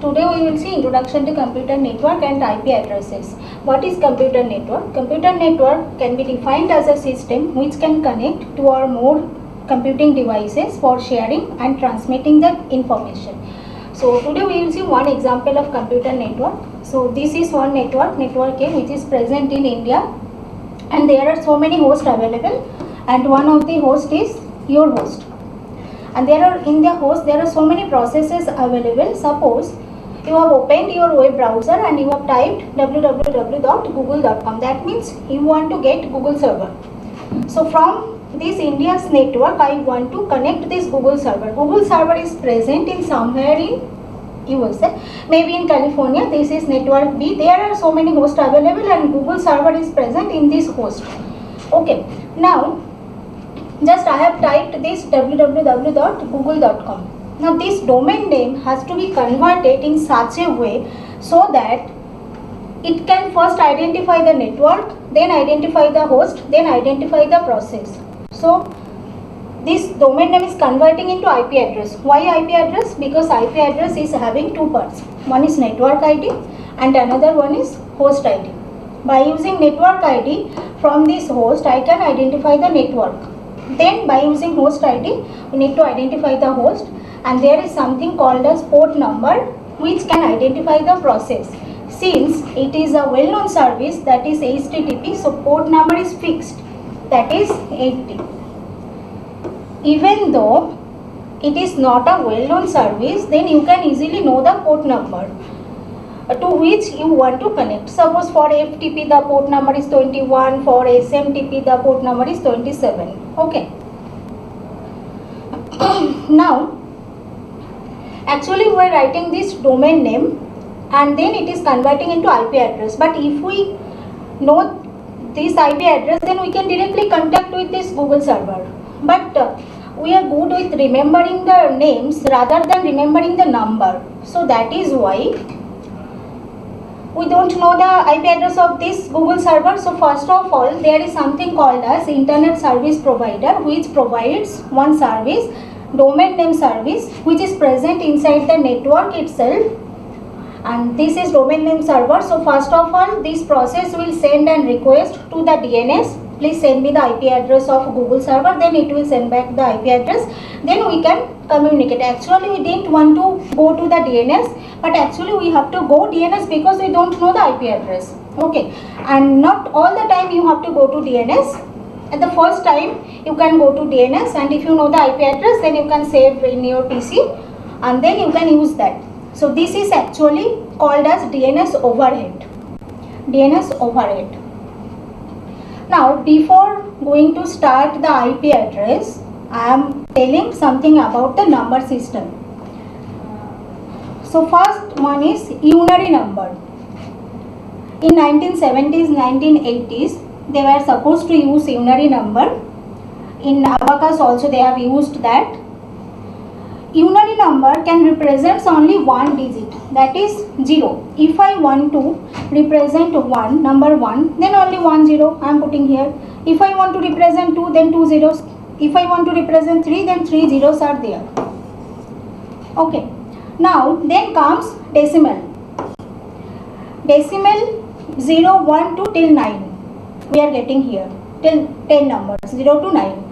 Today we will see introduction to computer network and IP addresses. What is computer network? Computer network can be defined as a system which can connect two or more computing devices for sharing and transmitting the information. So today we will see one example of computer network. So this is one network A, which is present in India, and there are so many hosts available, and one of the host is your host. And there are in the host there are so many processes available. Suppose you have opened your web browser and you have typed www.google.com. That means you want to get Google server. So from this India's network, I want to connect this Google server. Google server is present in somewhere in USA, maybe in California. This is network B. There are so many hosts available, and Google server is present in this host. Okay, now just I have typed this www.google.com. Now this domain name has to be converted in such a way so that it can first identify the network, then identify the host, then identify the process. So this domain name is converting into IP address. Why IP address? Because IP address is having two parts. One is network ID and another one is host ID. By using network ID from this host, I can identify the network. Then by using host ID, we need to identify the host, and there is something called as port number which can identify the process. Since it is a well-known service, that is HTTP, so port number is fixed, that is 80. Even though it is not a well-known service, then you can easily know the port number to which you want to connect. Suppose for FTP the port number is 21, for SMTP the port number is 27. Okay. Now actually we are writing this domain name and then it is converting into IP address. But if we know this IP address, then we can directly contact with this Google server. But we are good with remembering the names rather than remembering the number. So that is why we don't know the IP address of this Google server. So first of all, there is something called as Internet Service Provider, which provides one service, domain name service, which is present inside the network itself, and this is domain name server. So first of all, this process will send an request to the DNS, please send me the IP address of Google server, then it will send back the IP address, then we can communicate. Actually we didn't want to go to the DNS, but actually we have to go DNS because we don't know the IP address. Okay, and not all the time you have to go to DNS. At the first time you can go to DNS, and if you know the IP address, then you can save in your PC and then you can use that. So this is actually called as DNS overhead. DNS overhead. Now before going to start the IP address, I am telling something about the number system. So first one is unary number. In 1970s, 1980s, they were supposed to use unary number. In Abacus also they have used that. Unary number can represent only one digit, that is 0. If I want to represent number 1, then only 1 0 I am putting here. If I want to represent 2, then 2 zeros. If I want to represent 3, then 3 zeros are there. Okay. Now then comes decimal. Decimal 0, 1 to till 9. We are getting here till 10 numbers, 0 to 9.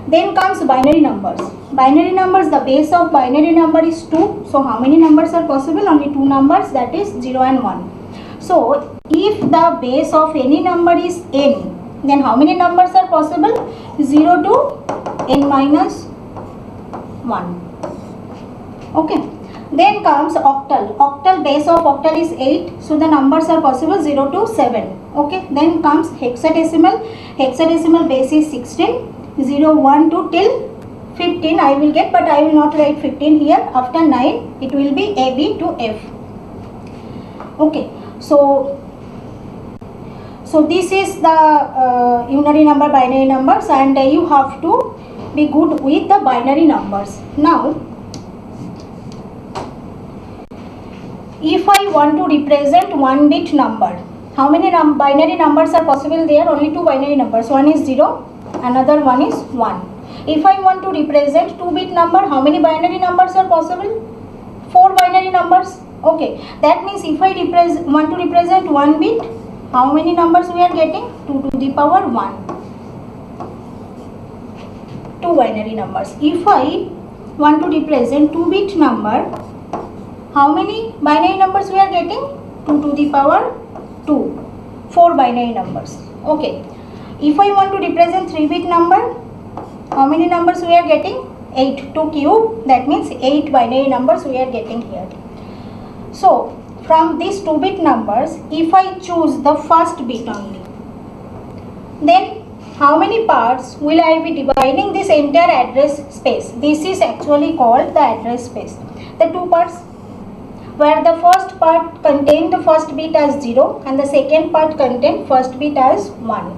Then comes binary numbers. Binary numbers, the base of binary number is 2. So how many numbers are possible? Only 2 numbers, that is 0 and 1. So if the base of any number is n, then how many numbers are possible? 0 to n minus 1. Okay. Then comes octal. Octal, base of octal is 8. So the numbers are possible 0 to 7. Okay. Then comes hexadecimal. Hexadecimal base is 16. 0, 1 to till 15 I will get, but I will not write 15 here. After 9 it will be A, B to F. Okay. So this is the unary number, binary numbers, and you have to be good with the binary numbers. Now if I want to represent 1 bit number, how many binary numbers are possible there? Only 2 binary numbers. One is 0, another one is 1. If I want to represent 2 bit number, how many binary numbers are possible? 4 binary numbers. Okay, that means if I want to represent one bit, how many numbers we are getting? 2 to the power 1. 2 binary numbers. If I want to represent 2-bit number, how many binary numbers we are getting? 2 to the power 2. 4 binary numbers. Okay. If I want to represent 3-bit number, how many numbers we are getting? 8. 2 cube, that means 8 binary numbers we are getting here. So from these 2-bit numbers, if I choose the first bit only, then how many parts will I be dividing this entire address space? This is actually called the address space. The 2 parts, where the first part contain the first bit as 0 and the second part contain first bit as 1.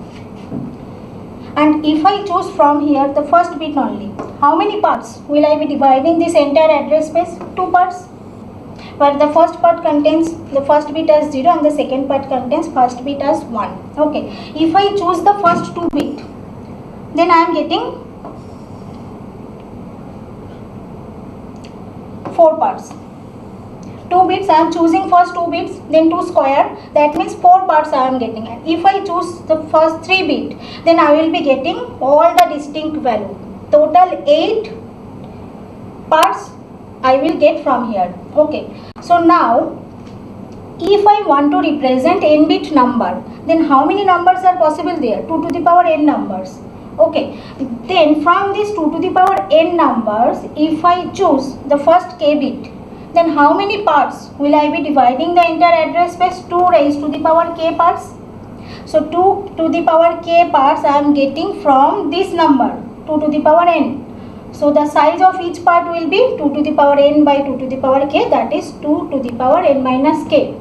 And if I choose from here the first bit only, how many parts will I be dividing this entire address space? 2 parts, where the first part contains the first bit as 0 and the second part contains first bit as 1. Okay, if I choose the first 2 bit, then I am getting 4 parts. 2 bits, I am choosing first 2 bits, then 2 square, that means 4 parts I am getting. And if I choose the first 3 bit, then I will be getting all the distinct value. Total 8 parts I will get from here. Okay, so now if I want to represent n bit number, then how many numbers are possible there? 2 to the power n numbers. Okay, then from these 2 to the power n numbers, if I choose the first k bit, then how many parts will I be dividing the entire address space? 2 raised to the power k parts. So 2 to the power k parts I am getting from this number 2 to the power n. So the size of each part will be 2 to the power n by 2 to the power k, that is 2 to the power n minus k.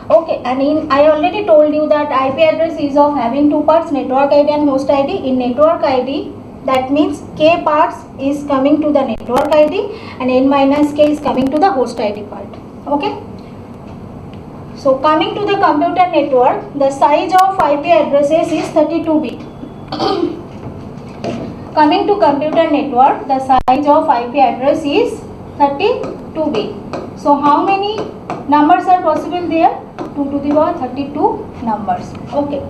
Okay, and I already told you that IP address is of having 2 parts, network ID and host ID. In network ID, that means k parts is coming to the network ID and n minus k is coming to the host ID part. Okay. So coming to the computer network, the size of IP addresses is 32 bit. Coming to computer network, the size of IP address is 32 bit. So how many numbers are possible there? 2 to the power 32 numbers. Okay.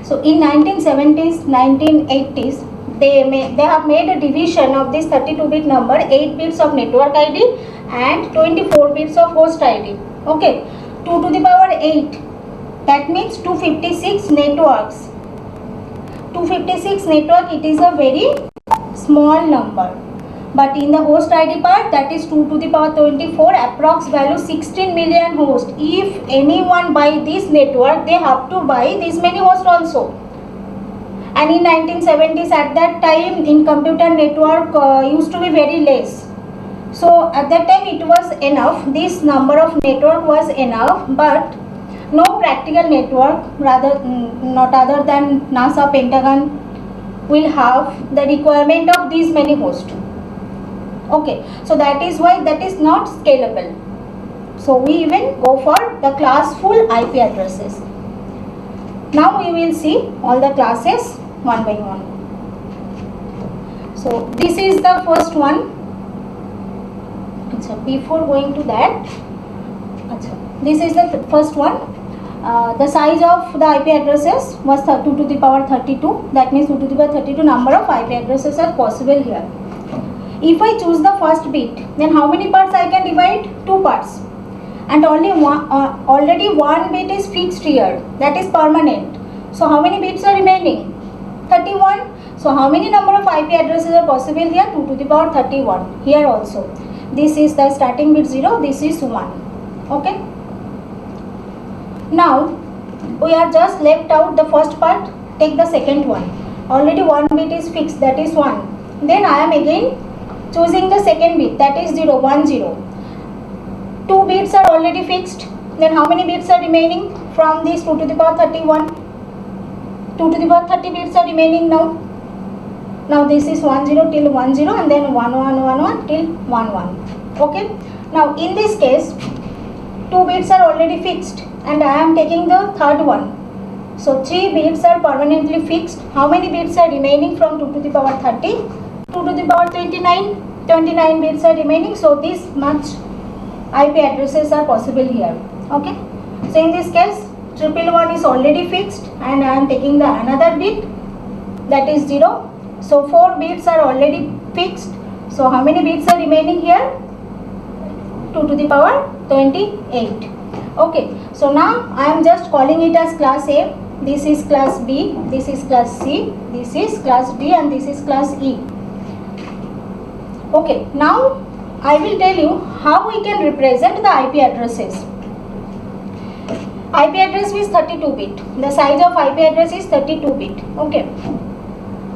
So in 1970s, 1980s, they have made a division of this 32 bit number, 8 bits of network ID and 24 bits of host ID. Okay. 2 to the power 8, that means 256 networks. 256 network, it is a very small number, but in the host ID part, that is 2 to the power 24, approx value 16 million hosts. If anyone buy this network, they have to buy this many hosts also. And in 1970s, at that time, in computer network used to be very less. So at that time it was enough, this number of network was enough, but no practical network, rather not other than NASA, Pentagon will have the requirement of these many hosts. Okay, so that is why that is not scalable. So we even go for the class full IP addresses. Now we will see all the classes one by one. So this is the first one. So before going to that, this is the first one. The size of the IP addresses was 2 to the power 32. That means 2 to the power 32 number of IP addresses are possible here. If I choose the first bit, then how many parts I can divide? 2 parts. And only one, already one bit is fixed here. That is permanent. So how many bits are remaining? 31. So how many number of IP addresses are possible here? 2 to the power 31. Here also. This is the starting bit 0. This is 1. Okay. Now we are just left out the first part. Take the second one. Already one bit is fixed, that is 1. Then I am again choosing the second bit, that is 0, 1, 0. 2 bits are already fixed. Then how many bits are remaining from this 2 to the power 31? 2 to the power 30 bits are remaining now. Now this is 10 till 10 and then 1111 till 11. Okay. Now in this case, 2 bits are already fixed and I am taking the third one. So 3 bits are permanently fixed. How many bits are remaining from 2 to the power 30? 2 to the power 29. 29 bits are remaining. So this much IP addresses are possible here. Okay, so in this case 111 is already fixed and I am taking the another bit, that is 0. So 4 bits are already fixed. So how many bits are remaining here? 2 to the power 28. Okay, so now I am just calling it as class A. This is class B, this is class C, this is class D, and this is class E. Okay, now I will tell you how we can represent the IP addresses. IP address is 32-bit. The size of IP address is 32-bit. Okay,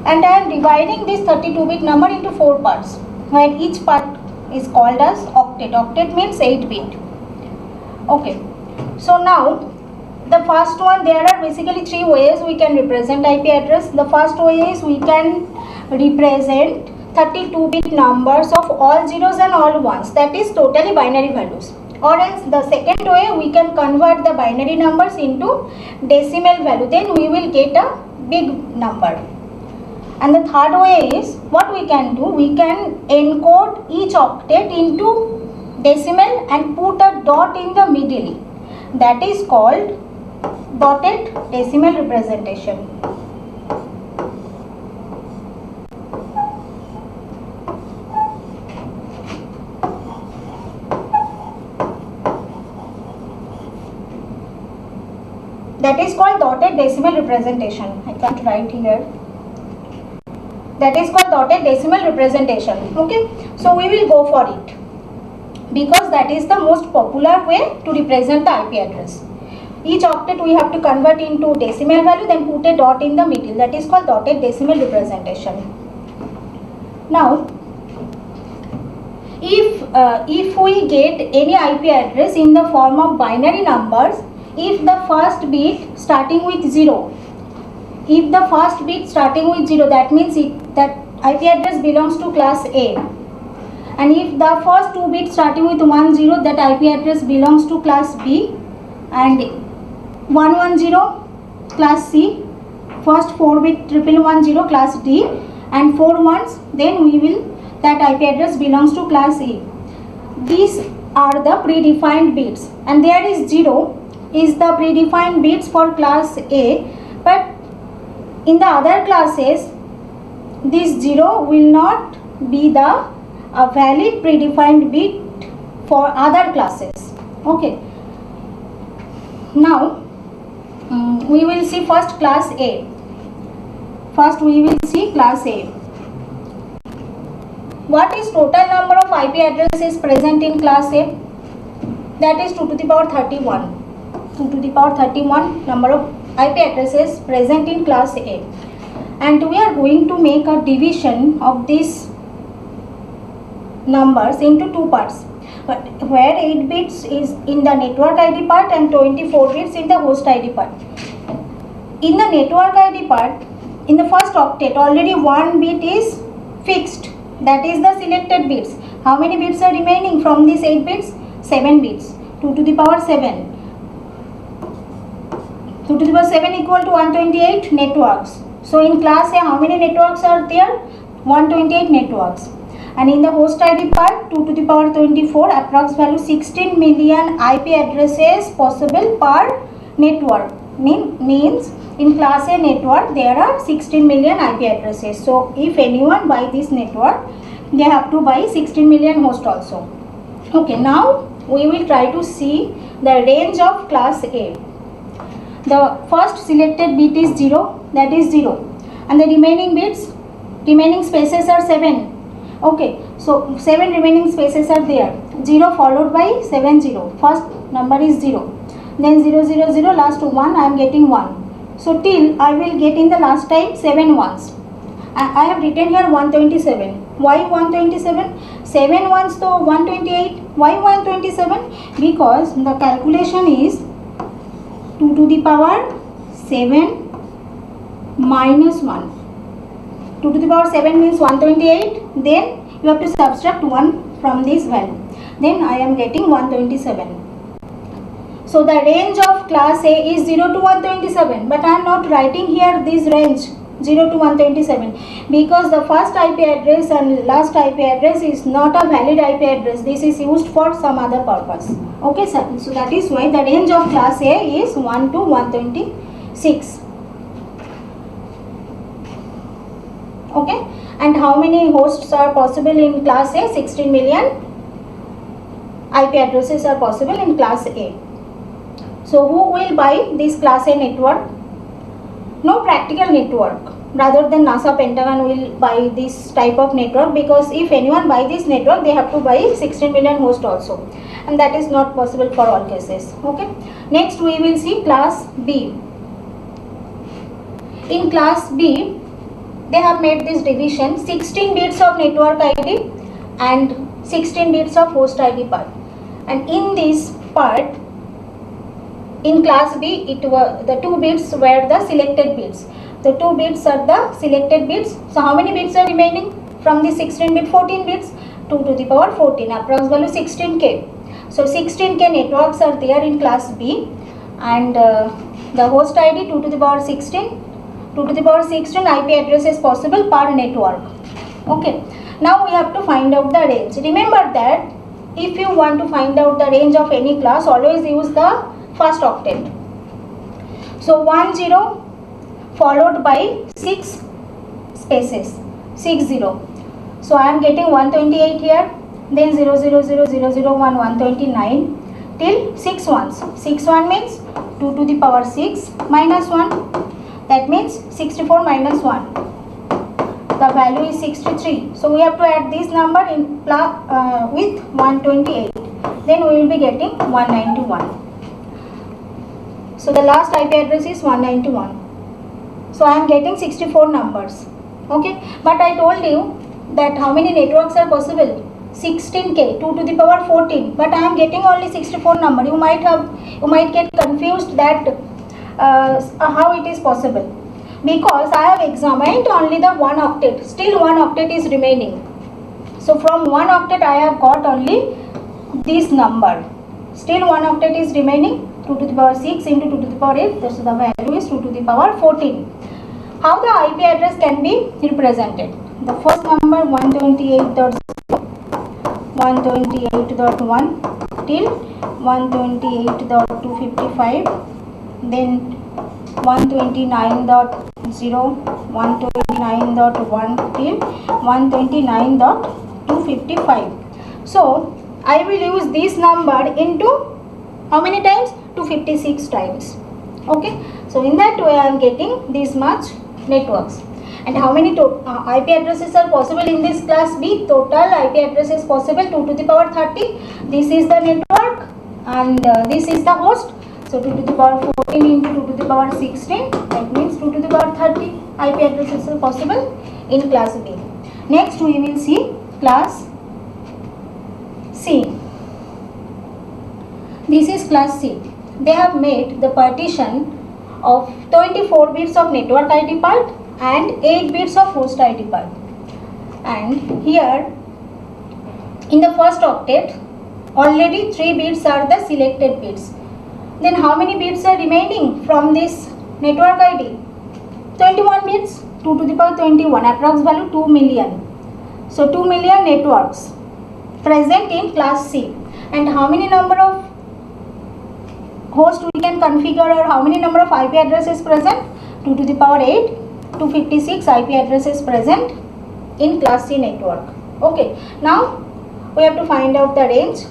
and I am dividing this 32-bit number into 4 parts, where each part is called as octet. Octet means 8-bit. Okay, so now the first one, there are basically 3 ways we can represent IP address. The first way is we can represent 32-bit numbers of all zeros and all ones, that is totally binary values. Or else the second way, we can convert the binary numbers into decimal value, then we will get a big number. And the third way is, what we can do, we can encode each octet into decimal and put a dot in the middle. That is called dotted decimal representation. That is called dotted decimal representation. I can't write here. That is called dotted decimal representation. Okay, so we will go for it because that is the most popular way to represent the IP address. Each octet we have to convert into decimal value, then put a dot in the middle. That is called dotted decimal representation. Now, if we get any IP address in the form of binary numbers, if the first bit starting with 0, that means that IP address belongs to class A. And if the first 2 bits starting with 10, that IP address belongs to class B. And 110 class C, first 4 bit 1110 class D, and 4 ones, then we will, that IP address belongs to class E. These are the predefined bits, and there is 0 is the predefined bits for class A, but in the other classes this 0 will not be the valid predefined bit for other classes. Okay, now we will see first class A. First we will see class A. What is total number of IP addresses present in class A? That is 2 to the power 31. 2 to the power 31 number of IP addresses present in class A. And we are going to make a division of these numbers into 2 parts, where 8 bits is in the network ID part and 24 bits in the host ID part. In the network ID part, in the first octet, already 1 bit is fixed, that is the selected bits. How many bits are remaining from these 8 bits? 7 bits. 2 to the power 7. 2 to the power 7 equal to 128 networks. So in class A, how many networks are there? 128 networks. And in the host ID part, 2 to the power 24, approx value 16 million IP addresses possible per network. Means in class A network there are 16 million IP addresses. So if anyone buy this network, they have to buy 16 million host also. Okay, now we will try to see the range of class A. The first selected bit is 0, that is 0, and the remaining bits, remaining spaces are 7. Okay, so 7 remaining spaces are there. 0 followed by 7 0. First number is 0. Then 0 0 0, last 1, I am getting 1. So till I will get in the last time 7 ones. I have written here 127. Why 127? 7 ones to 128. Why 127? Because the calculation is 2 to the power 7 minus 1. 2 to the power 7 means 128. Then you have to subtract 1 from this value. Then I am getting 127. So the range of class A is 0 to 127. But I am not writing here this range 0 to 127, because the first IP address and last IP address is not a valid IP address. This is used for some other purpose. Okay, sir. So that is why the range of class A is 1 to 126. Okay, and how many hosts are possible in class A? 16 million IP addresses are possible in class A. So who will buy this class A network? No practical network. Rather than NASA, Pentagon will buy this type of network, because if anyone buy this network, they have to buy 16 million host also, and that is not possible for all cases. Okay. Next we will see class B. In class B, they have made this division: 16 bits of network ID and 16 bits of host ID part. And in this part, in class B, it was the 2 bits were the selected bits. The 2 bits are the selected bits. So how many bits are remaining from the 16 bit? 14 bits. 2 to the power 14, approx value 16k. So 16k networks are there in class B, and the host ID 2 to the power 16. 2 to the power 16 IP addresses possible per network. Okay. Now we have to find out the range. Remember that if you want to find out the range of any class, always use the first octet. So 10 followed by 6 spaces, 60. So I am getting 128 here, then 0000001 129 till 6 ones. 6 1 means 2 to the power 6 minus 1. That means 64 minus 1. The value is 63. So we have to add this number in with 128. Then we will be getting 191. So the last IP address is 191. So I am getting 64 numbers. Okay. But I told you that how many networks are possible? 16k, 2 to the power 14. But I am getting only 64 number. You might get confused that how it is possible, because I have examined only the 1 octet. Still 1 octet is remaining. So from 1 octet I have got only this number. Still 1 octet is remaining. 2 to the power 6 into 2 to the power 8. So the value is 2 to the power 14. How the IP address can be represented? The first number 128.0, 128.1 till 128.255. Then 129.0, 129.1 till 129.255. So I will use this number into how many times? 256 times. Okay. So in that way I am getting this much networks. And how many IP addresses are possible in this class B? Total IP addresses possible 2 to the power 30. This is the network and this is the host. So 2 to the power 14 into 2 to the power 16, that means 2 to the power 30 IP addresses are possible in class B. Next we will see class C. This is class C. They have made the partition of 24 bits of network ID part and 8 bits of host ID part. And here in the first octet already 3 bits are the selected bits. Then how many bits are remaining from this network ID? 21 bits. 2 to the power 21, approx value 2 million. So 2 million networks present in class C. And how many number of hosts we can configure, or how many number of IP addresses present? 2 to the power 8, 256 IP addresses present in class C network. Okay. Now we have to find out the range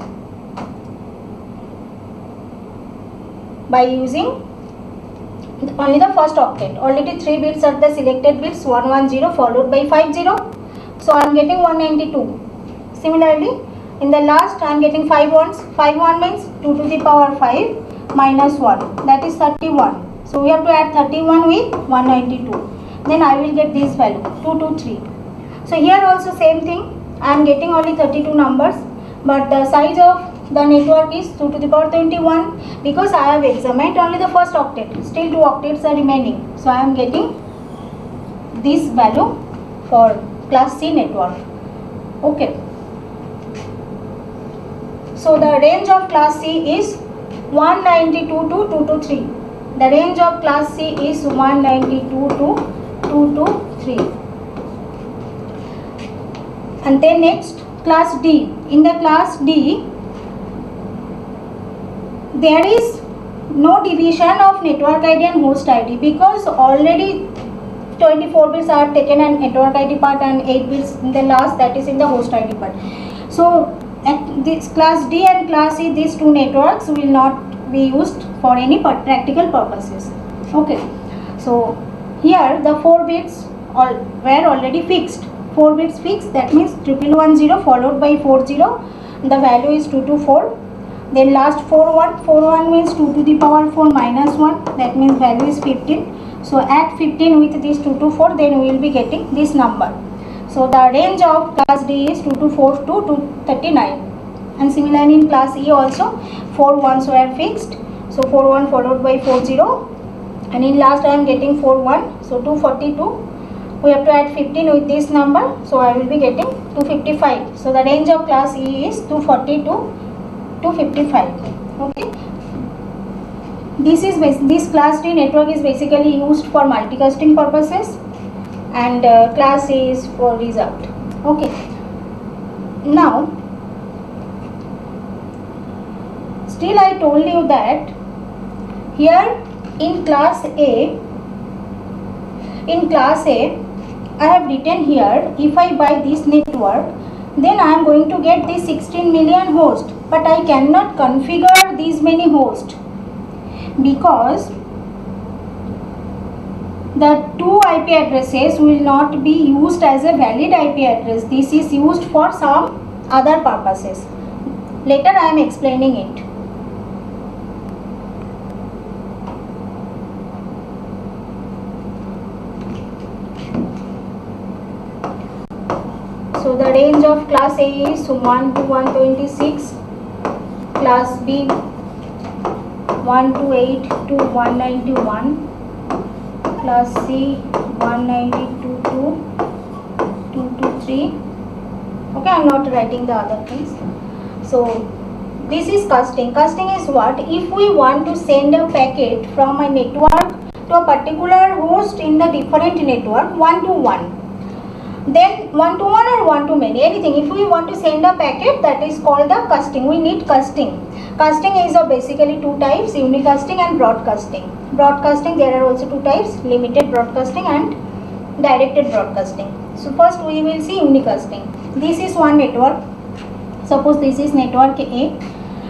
by using only the first octet. Already 3 bits are the selected bits, 110 followed by 50. So I am getting 192. Similarly, in the last I am getting 5 ones. 5 1 means 2 to the power 5 minus 1, that is 31. So we have to add 31 with 192. Then I will get this value 223. So here also same thing. I am getting only 32 numbers, but the size of the network is 2 to the power 21, because I have examined only the first octet. Still 2 octets are remaining. So I am getting this value for class C network. Okay. So the range of class C is 192 to 223. The range of class C is 192 to 2 to 3. And then next class D. In the class D, there is no division of network ID and host ID because already 24 bits are taken and network ID part and 8 bits in the last, that is in the host ID part. So at this class D and class E, these two networks will not be used for any practical purposes. Okay, so here the 4 bits were already fixed. 4 bits fixed, that means 1110 followed by 40, the value is 224. Then last 41 means 2 to the power 4 minus 1, that means value is 15. So add 15 with this 224, then we will be getting this number. So the range of class D is 224 to 239. And similarly in class E also 4 ones were fixed. So 41 followed by 40, and in last I am getting 41, so 242. We have to add 15 with this number, so I will be getting 255. So the range of class E is 240 to 255. Okay. This class D network is basically used for multicasting purposes, and class A is for reserved. Okay. Now, still I told you that here in class A, I have written here, if I buy this network, then I am going to get this 16 million hosts, but I cannot configure these many hosts because the two IP addresses will not be used as a valid IP address. This is used for some other purposes. Later I am explaining it. So the range of class A is 1 to 126, class B 128 to 191, class C 192 to 223. Okay, I am not writing the other things. So this is casting. Casting is what? If we want to send a packet from a network to a particular host in the different network, one to one, then one to one or one to many, anything. If we want to send a packet, that is called the casting. We need casting. Casting is of basically two types, unicasting and broadcasting. Broadcasting, there are also two types, limited broadcasting and directed broadcasting. So first we will see unicasting. This is one network. Suppose this is network A.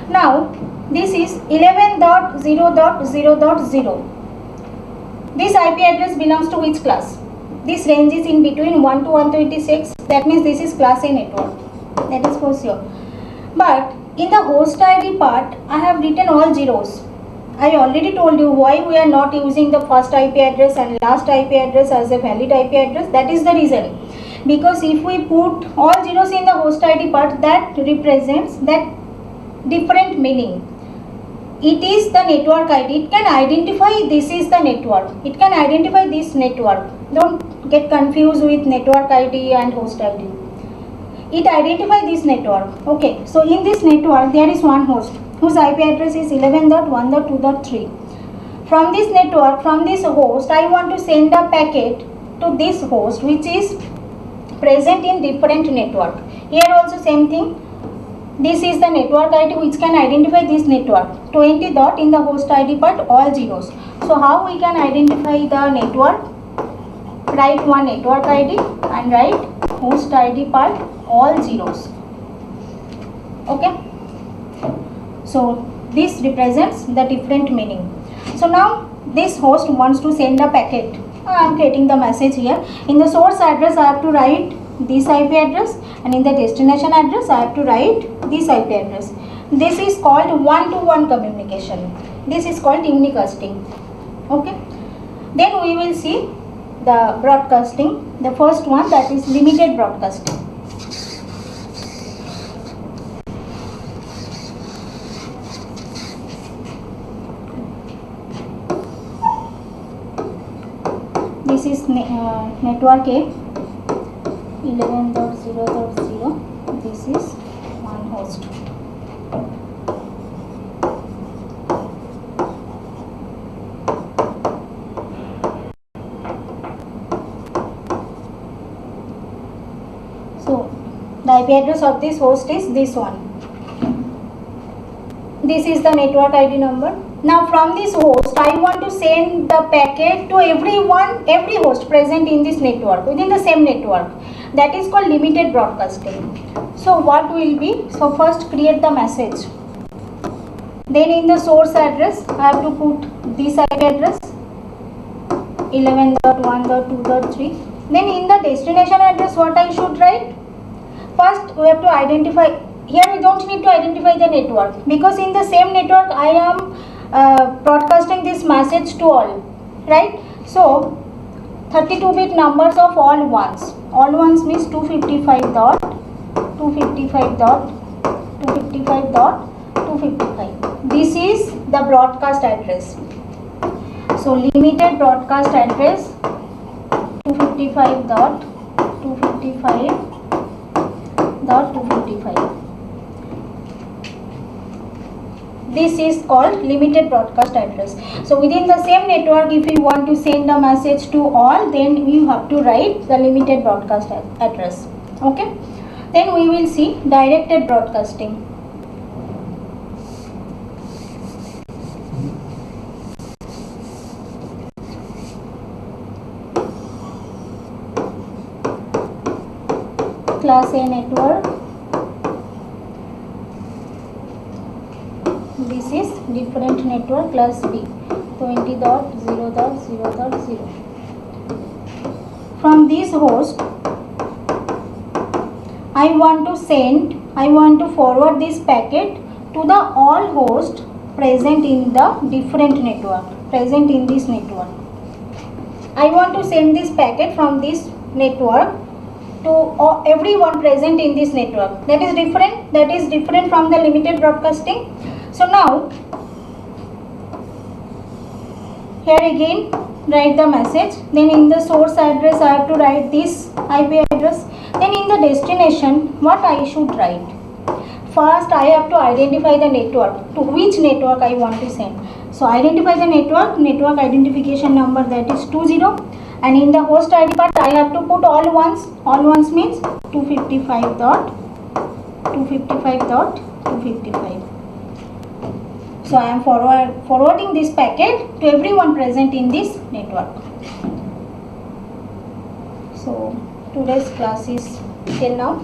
Now this is 11.0.0.0. This IP address belongs to which class? This range is in between 1 to 126. That means this is class A network. That is for sure. But in the host ID part, I have written all zeros. I already told you why we are not using the first IP address and last IP address as a valid IP address. That is the reason. Because if we put all zeros in the host ID part, that represents that different meaning. It is the network ID. It can identify this is the network. It can identify this network. Don't get confused with network ID and host ID. It identifies this network. Okay, so in this network there is one host whose IP address is 11.1.2.3. From this network, from this host, I want to send a packet to this host which is present in different network. Here also same thing. This is the network ID which can identify this network. 20 dot in the host ID part, all zeros. So how we can identify the network? Write one network ID and write host ID part, all zeros. Okay. So this represents the different meaning. So now this host wants to send a packet. I am creating the message here. In the source address I have to write this IP address, and in the destination address I have to write this IP address. This is called one-to-one communication. This is called unicasting. Okay. Then we will see the broadcasting. The first one, that is limited broadcasting. This is network A, 11.0.0. This is one host. IP address of this host is this one. This is the network ID number. Now from this host I want to send the packet to every host present in this network, within the same network. That is called limited broadcasting. So what will be? So first create the message. Then in the source address I have to put this IP address 11.1.2.3. Then in the destination address what I should write? First we have to identify. Here we don't need to identify the network, because in the same network I am broadcasting this message to all, right? So 32-bit numbers of all ones. All ones means 255.255.255.255. This is the broadcast address. So limited broadcast address 255.255.255. This is called limited broadcast address. So within the same network, if you want to send a message to all, then you have to write the limited broadcast address. Okay. Then we will see directed broadcasting. Class A network. This is different network, class B, 20.0.0.0. From this host I want to forward this packet to the all hosts present in the different network, present in this network. I want to send this packet from this network to everyone present in this network. That is different from the limited broadcasting. So now here again write the message. Then in the source address I have to write this IP address. Then in the destination what I should write? First I have to identify the network, to which network I want to send. So identify the network identification number, that is 20, and in the host ID part I have to put all ones. All ones means 255.255.255. So I am forwarding this packet to everyone present in this network. So today's class is till now.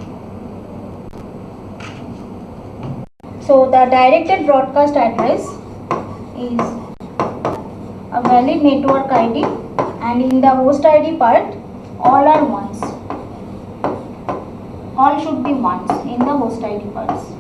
So the directed broadcast address is a valid network ID, and in the host ID part all are ones. All should be ones in the host ID parts.